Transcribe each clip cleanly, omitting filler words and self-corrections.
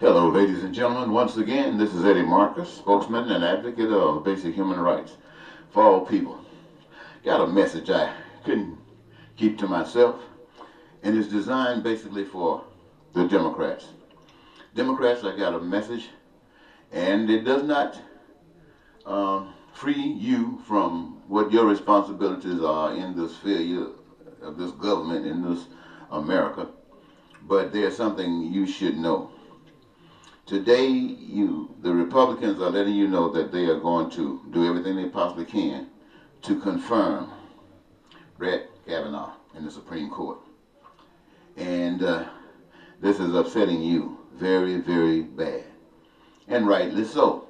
Hello, ladies and gentlemen. Once again, this is Eddie Marcus, spokesman and advocate of basic human rights for all people. Got a message I couldn't keep to myself, and it's designed basically for the Democrats. Democrats, I got a message, and it does not free you from what your responsibilities are in this failure of this government, in this America, but there's something you should know. Today, the Republicans are letting you know that they are going to do everything they possibly can to confirm Brett Kavanaugh in the Supreme Court. And this is upsetting you very, very bad. And rightly so.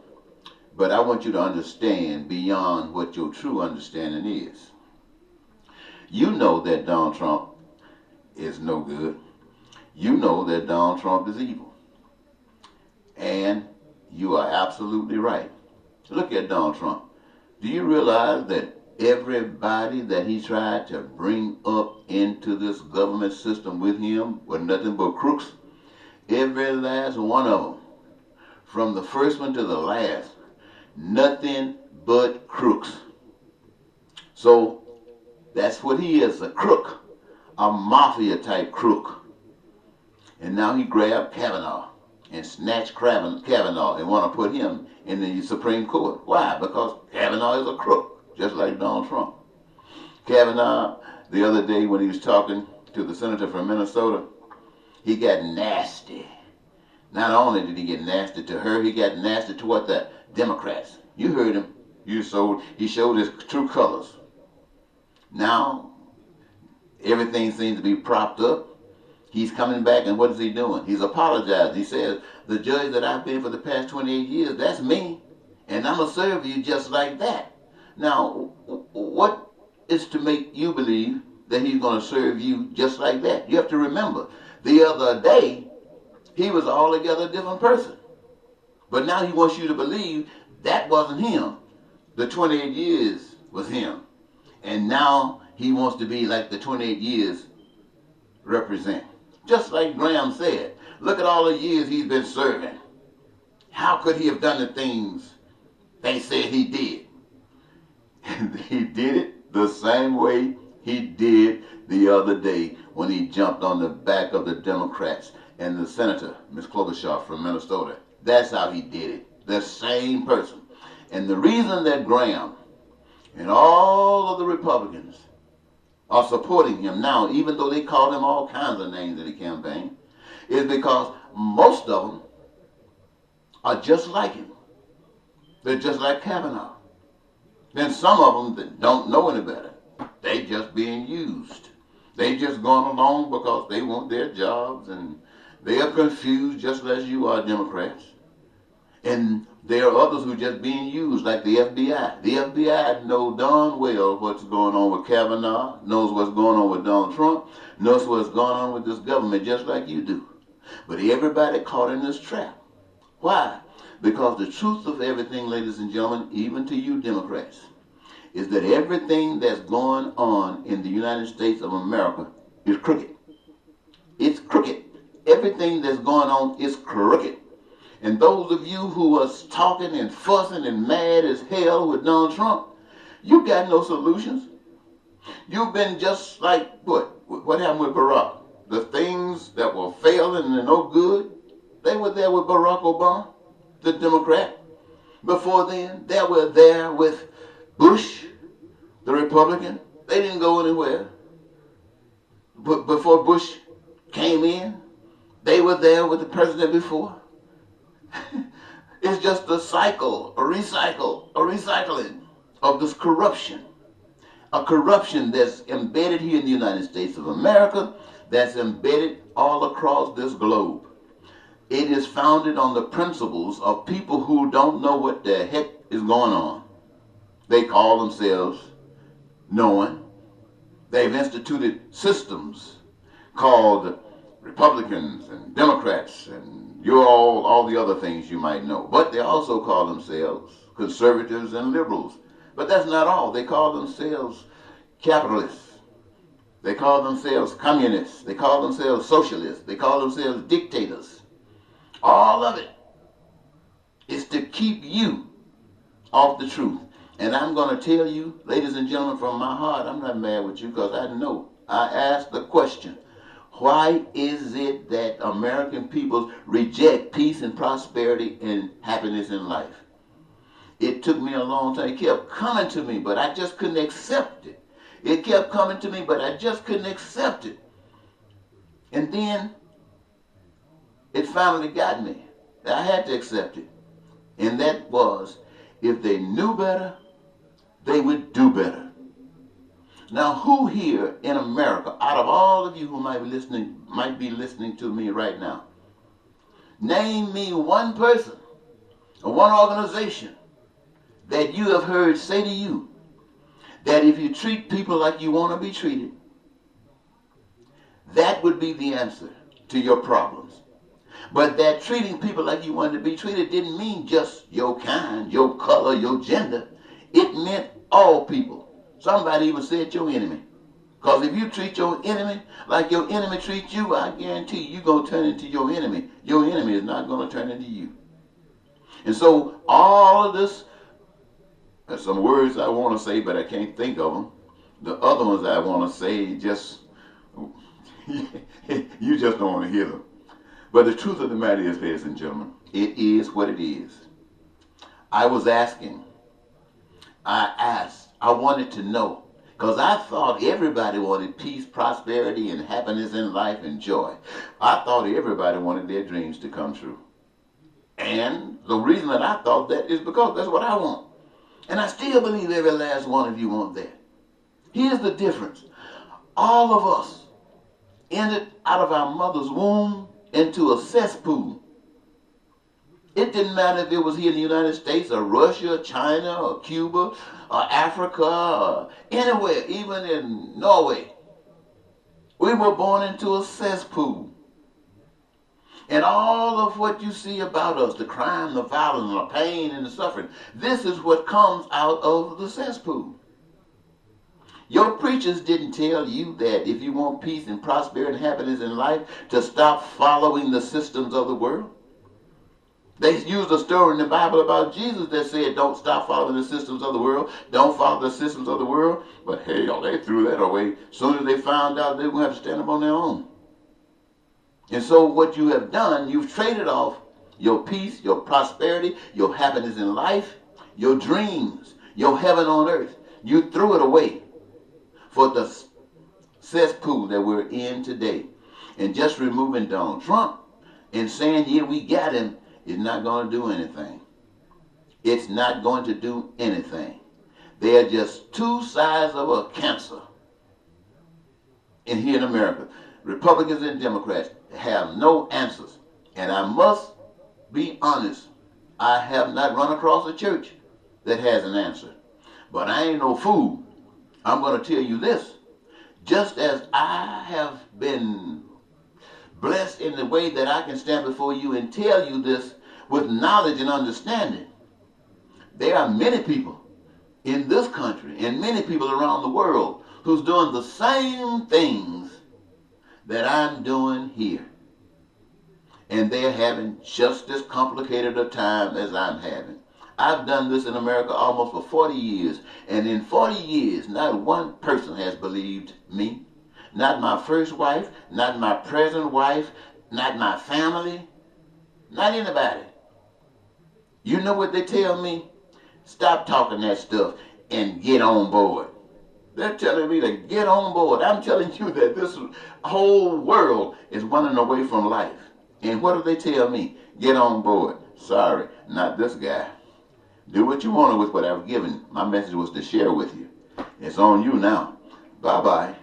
But I want you to understand beyond what your true understanding is. You know that Donald Trump is no good. You know that Donald Trump is evil. And you are absolutely right. Look at Donald Trump. Do you realize that everybody that he tried to bring up into this government system with him were nothing but crooks? Every last one of them, from the first one to the last, nothing but crooks. So that's what he is, a crook, a mafia type crook. And now he grabbed Kavanaugh and snatched Kavanaugh and want to put him in the Supreme Court. Why? Because Kavanaugh is a crook, just like Donald Trump. Kavanaugh, the other day when he was talking to the senator from Minnesota, he got nasty. Not only did he get nasty to her, he got nasty toward the Democrats. You heard him. He showed his true colors. Now, everything seems to be propped up. He's coming back, and what is he doing? He's apologized. He says, the judge that I've been for the past 28 years, that's me, and I'm going to serve you just like that. Now, what is to make you believe that he's going to serve you just like that? You have to remember, the other day, he was altogether a different person. But now he wants you to believe that wasn't him. The 28 years was him. And now he wants to be like the 28 years represent. Just like Graham said, look at all the years he's been serving. How could he have done the things they said he did? And he did it the same way he did the other day when he jumped on the back of the Democrats and the senator, Ms. Klobuchar from Minnesota. That's how he did it. The same person. And the reason that Graham and all of the Republicans are supporting him now, even though they called him all kinds of names in the campaign, is because most of them are just like him. They're just like Kavanaugh. Then some of them that don't know any better, they just being used. They just going along because they want their jobs, and they are confused just as you are, Democrats. And there are others who are just being used, like the FBI. The FBI knows darn well what's going on with Kavanaugh, knows what's going on with Donald Trump, knows what's going on with this government, just like you do. But everybody caught in this trap. Why? Because the truth of everything, ladies and gentlemen, even to you Democrats, is that everything that's going on in the United States of America is crooked. It's crooked. Everything that's going on is crooked. And those of you who are talking and fussing and mad as hell with Donald Trump, you got no solutions. You've been just like, what happened with Barack? The things that were failing and no good, they were there with Barack Obama, the Democrat. Before then, they were there with Bush, the Republican. They didn't go anywhere. But before Bush came in, they were there with the president before. It's just a cycle, a recycling of this corruption. A corruption that's embedded here in the United States of America, that's embedded all across this globe. It is founded on the principles of people who don't know what the heck is going on. They call themselves knowing. They've instituted systems called Republicans and Democrats and all the other things you might know. But they also call themselves conservatives and liberals. But that's not all. They call themselves capitalists. They call themselves communists. They call themselves socialists. They call themselves dictators. All of it is to keep you off the truth. And I'm going to tell you, ladies and gentlemen, from my heart, I'm not mad with you because I know. I asked the question, why is it that American people reject peace and prosperity and happiness in life? It took me a long time. It kept coming to me, but I just couldn't accept it. It kept coming to me, but I just couldn't accept it. And then it finally got me. I had to accept it. And that was, if they knew better, they would do better. Now, who here in America, out of all of you who might be listening to me right now, name me one person or one organization that you have heard say to you that if you treat people like you want to be treated, that would be the answer to your problems. But that treating people like you wanted to be treated didn't mean just your kind, your color, your gender. It meant all people. Somebody even said your enemy. Because if you treat your enemy like your enemy treats you, I guarantee you're going to turn into your enemy. Your enemy is not going to turn into you. And so all of this, there's some words I want to say, but I can't think of them. The other ones I want to say, just you just don't want to hear them. But the truth of the matter is, ladies and gentlemen, it is what it is. I was asking. I wanted to know. Because I thought everybody wanted peace, prosperity, and happiness in life and joy. I thought everybody wanted their dreams to come true. And the reason that I thought that is because that's what I want. And I still believe every last one of you want that. Here's the difference. All of us entered out of our mother's womb into a cesspool. It didn't matter if it was here in the United States or Russia, China, or Cuba, or Africa, or anywhere, even in Norway. We were born into a cesspool. And all of what you see about us, the crime, the violence, the pain, and the suffering, this is what comes out of the cesspool. Your preachers didn't tell you that if you want peace and prosperity and happiness in life, to stop following the systems of the world. They used a story in the Bible about Jesus that said, don't stop following the systems of the world. Don't follow the systems of the world. But hell, they threw that away as soon as they found out they were going to have to stand up on their own. And so what you have done, you've traded off your peace, your prosperity, your happiness in life, your dreams, your heaven on earth. You threw it away for the cesspool that we're in today. And just removing Donald Trump and saying, yeah, we got him, is not going to do anything. It's not going to do anything. They are just two sides of a cancer. And here in America, Republicans and Democrats have no answers. And I must be honest, I have not run across a church that has an answer. But I ain't no fool. I'm going to tell you this. Just as I have been blessed in the way that I can stand before you and tell you this with knowledge and understanding, there are many people in this country and many people around the world who's doing the same things that I'm doing here. And they're having just as complicated a time as I'm having. I've done this in America almost for 40 years. And in 40 years, not one person has believed me. Not my first wife, not my present wife, not my family, not anybody. You know what they tell me? Stop talking that stuff and get on board. They're telling me to get on board. I'm telling you that this whole world is running away from life. And what do they tell me? Get on board. Sorry, not this guy. Do what you want with what I've given. My message was to share with you. It's on you now. Bye-bye.